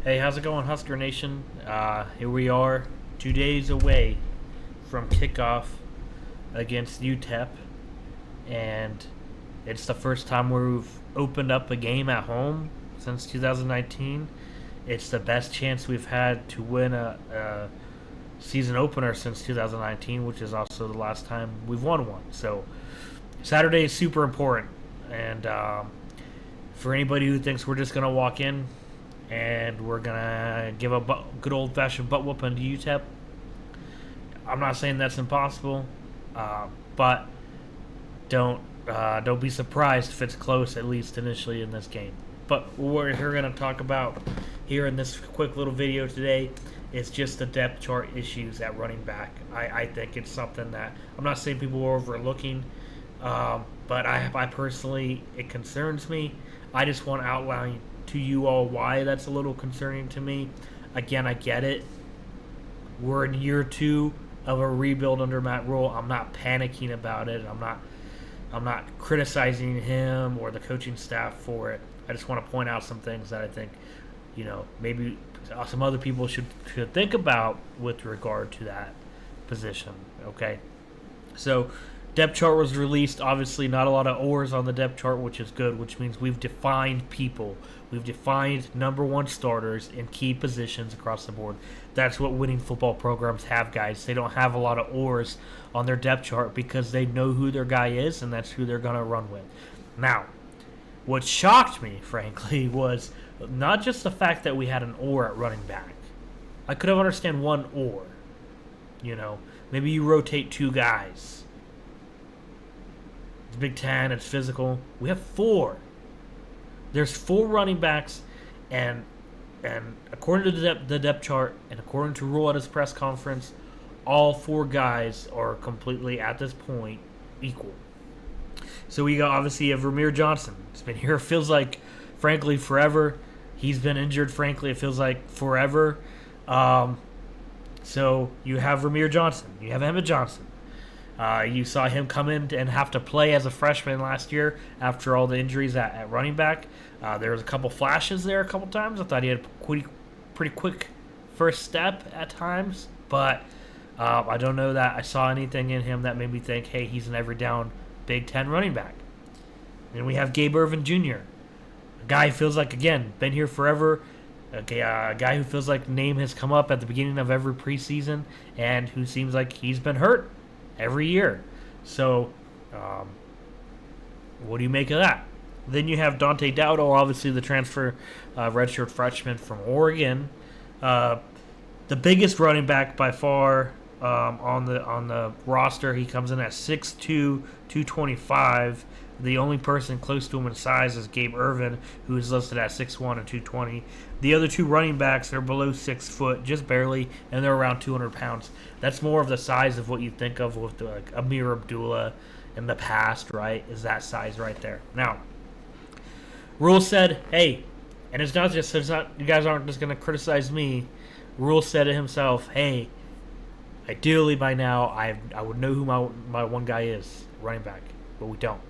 Hey, how's it going, Husker Nation? Here we are, 2 days away from kickoff against UTEP, and it's the first time we've opened up a game at home since 2019. It's the best chance we've had to win a season opener since 2019, which is also the last time we've won one. So Saturday is super important, and for anybody who thinks we're just gonna walk in and we're gonna give a good old-fashioned butt whooping to UTEP. I'm not saying that's impossible, but don't be surprised if it's close, at least initially in this game. But what we're going to talk about here in this quick little video today is just the depth chart issues at running back. I think it's something that I'm not saying people are overlooking, but I personally, it concerns me. I just want to outline to you all why that's a little concerning to me. Again, I get it. We're in year 2 of a rebuild under Matt Rule. I'm not panicking about it. I'm not criticizing him or the coaching staff for it. I just want to point out some things that I think, maybe some other people should think about with regard to that position. Okay, so depth chart was released. Obviously, not a lot of oars on the depth chart, which is good, which means we've defined people. We've defined number one starters in key positions across the board. That's what winning football programs have, guys. They don't have a lot of oars on their depth chart because they know who their guy is, and that's who they're going to run with. Now, what shocked me, frankly, was not just the fact that we had an oar at running back. I could have understand one oar. Maybe you rotate 2 guys. It's Big Ten, it's physical. We have 4. There's 4 running backs, and according to the depth chart and according to Rule at his press conference, all 4 guys are completely, at this point, equal. So we obviously have Ramir Johnson. He's been here, feels like, frankly, forever. He's been injured, frankly, it feels like forever. So you have Ramir Johnson. You have Emmett Johnson. You saw him come in and have to play as a freshman last year after all the injuries at running back. There was a couple flashes there a couple times. I thought he had a pretty quick first step at times, but I don't know that I saw anything in him that made me think, hey, he's an every down Big Ten running back. Then we have Gabe Ervin Jr., a guy who feels like, again, been here forever, a guy who feels like name has come up at the beginning of every preseason and who seems like he's been hurt every year. So, what do you make of that? Then you have Dante Dowdle, obviously the transfer redshirt freshman from Oregon, the biggest running back by far on the roster. He comes in at 6'2", 225. The only person close to him in size is Gabe Ervin, who is listed at 6'1" and 220. The other 2 running backs are below 6 foot, just barely, and they're around 200 pounds. That's more of the size of what you think of with like Amir Abdullah in the past, right? Is that size right there. Now, Rule said, hey, and you guys aren't just going to criticize me. Rule said it himself, hey, ideally by now I would know who my one guy is, running back, but we don't.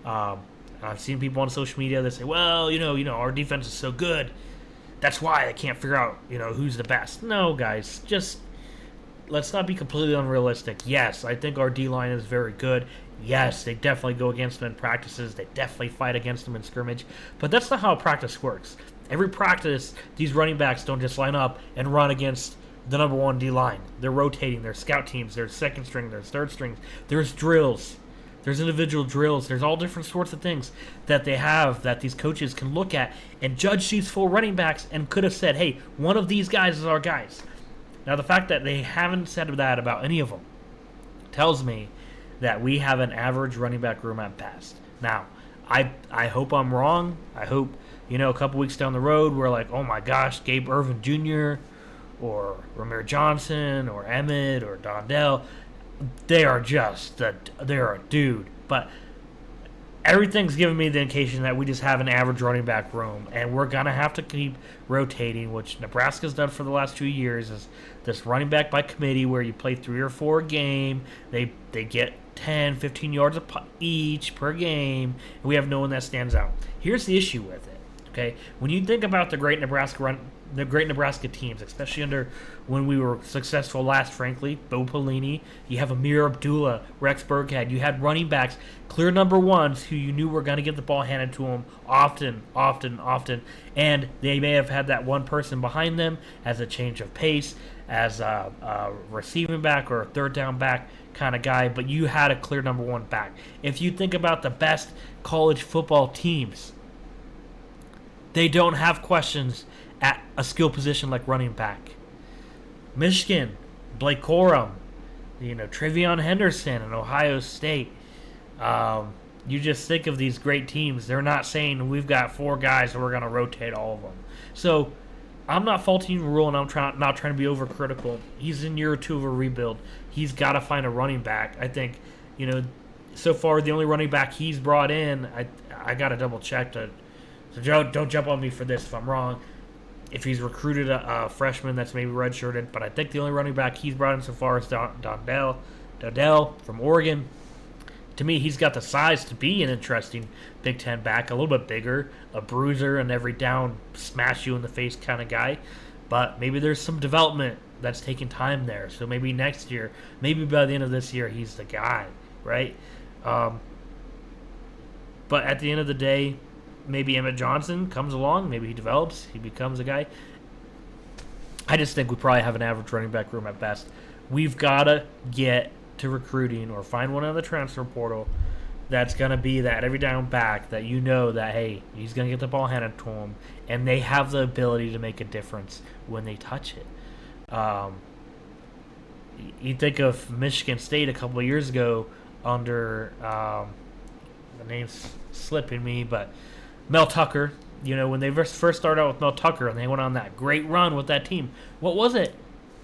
I've seen people on social media that say, well, our defense is so good. That's why I can't figure out, who's the best. No, guys, just let's not be completely unrealistic. Yes, I think our D-line is very good. Yes, they definitely go against them in practices. They definitely fight against them in scrimmage. But that's not how practice works. Every practice, these running backs don't just line up and run against the number one D-line. They're rotating. There's scout teams. There's second string. There's third string. There's drills. There's individual drills. There's all different sorts of things that they have that these coaches can look at and judge these 4 running backs and could have said, hey, one of these guys is our guys. Now, the fact that they haven't said that about any of them tells me that we have an average running back room at best. Now, I hope I'm wrong. I hope, a couple weeks down the road, we're like, oh my gosh, Gabe Ervin Jr. or Ramir Johnson or Emmett or Dondell, they're a dude. But everything's giving me the indication that we just have an average running back room, and we're going to have to keep rotating, which Nebraska's done for the last 2 years, is this running back by committee where you play 3 or 4 a game. They get 10, 15 yards each per game, and we have no one that stands out. Here's the issue with it, okay? When you think about the great Nebraska the great Nebraska teams, especially under when we were successful last, frankly. Bo Pelini, you have Amir Abdullah, Rex Burkhead. You had running backs, clear number ones who you knew were going to get the ball handed to them often. And they may have had that one person behind them as a change of pace, as a receiving back or a third down back kind of guy, but you had a clear number one back. If you think about the best college football teams, they don't have questions at a skill position like running back. Michigan, Blake Corum, Travion Henderson in Ohio State. You just think of these great teams. They're not saying we've got 4 guys and we're going to rotate all of them. So I'm not faulting Rule, and I'm not trying to be overcritical. He's in year 2 of a rebuild. He's got to find a running back. I think, so far the only running back he's brought in, I got to double check to. So Joe, don't jump on me for this if I'm wrong. If he's recruited a freshman that's maybe redshirted, but I think the only running back he's brought in so far is Dodell from Oregon. To me, he's got the size to be an interesting Big Ten back, a little bit bigger, a bruiser, and every down smash you in the face kind of guy. But maybe there's some development that's taking time there. So maybe next year, maybe by the end of this year, he's the guy, right? But at the end of the day, maybe Emmett Johnson comes along. Maybe he develops. He becomes a guy. I just think we probably have an average running back room at best. We've got to get to recruiting or find one on the transfer portal that's going to be that every down back that that, hey, he's going to get the ball handed to him, and they have the ability to make a difference when they touch it. You think of Michigan State a couple of years ago under the name's slipping me, but Mel Tucker, when they first started out with Mel Tucker and they went on that great run with that team, what was it?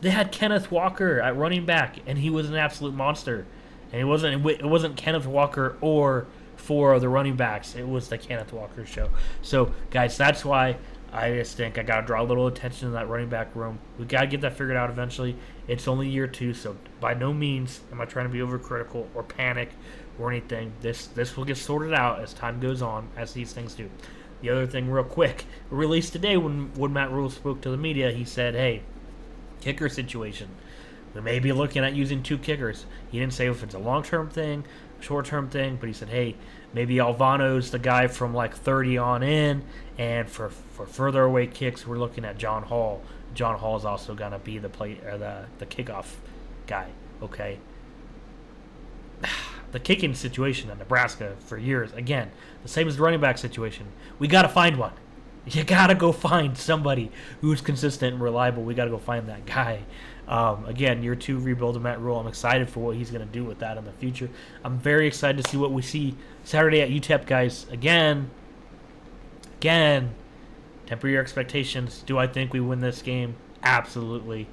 They had Kenneth Walker at running back, and he was an absolute monster. And it wasn't Kenneth Walker or 4 of the running backs. It was the Kenneth Walker show. So, guys, that's why I just think I got to draw a little attention to that running back room. We got to get that figured out eventually. It's only year 2, so by no means am I trying to be overcritical or panic or anything. This will get sorted out as time goes on, as these things do. The other thing, real quick, released today when Matt Rule spoke to the media, he said, hey, kicker situation. We may be looking at using 2 kickers. He didn't say if it's a long-term thing, short-term thing, but he said, hey, maybe Alvano's the guy from like 30 on in, and for further away kicks, we're looking at John Hall. John Hall is also going to be the kickoff guy, okay? The kicking situation in Nebraska for years, again, the same as the running back situation. We got to find one. You got to go find somebody who's consistent and reliable. We got to go find that guy. Again, year 2 rebuild of Matt Rule. I'm excited for what he's going to do with that in the future. I'm very excited to see what we see Saturday at UTEP, guys. Again, temper your expectations. Do I think we win this game? Absolutely.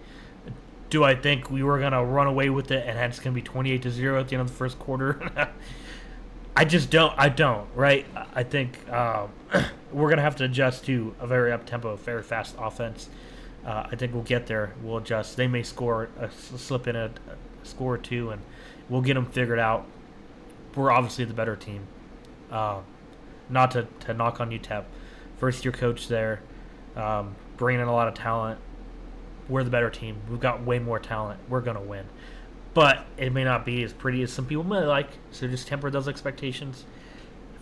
Do I think we were going to run away with it and it's going to be 28-0 at the end of the first quarter? I just don't. I don't, right? I think we're going to have to adjust to a very up-tempo, very fast offense. I think we'll get there. We'll adjust. They may slip in a score or 2, and we'll get them figured out. We're obviously the better team. Not to knock on UTEP. First-year coach there, bringing in a lot of talent. We're the better team. We've got way more talent. We're going to win. But it may not be as pretty as some people may like, so just temper those expectations.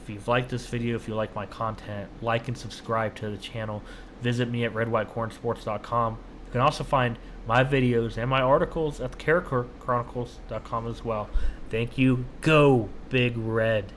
If you've liked this video, if you like my content, like and subscribe to the channel. Visit me at redwhitecornsports.com. You can also find my videos and my articles at thecharacterchronicles.com as well. Thank you. Go Big Red.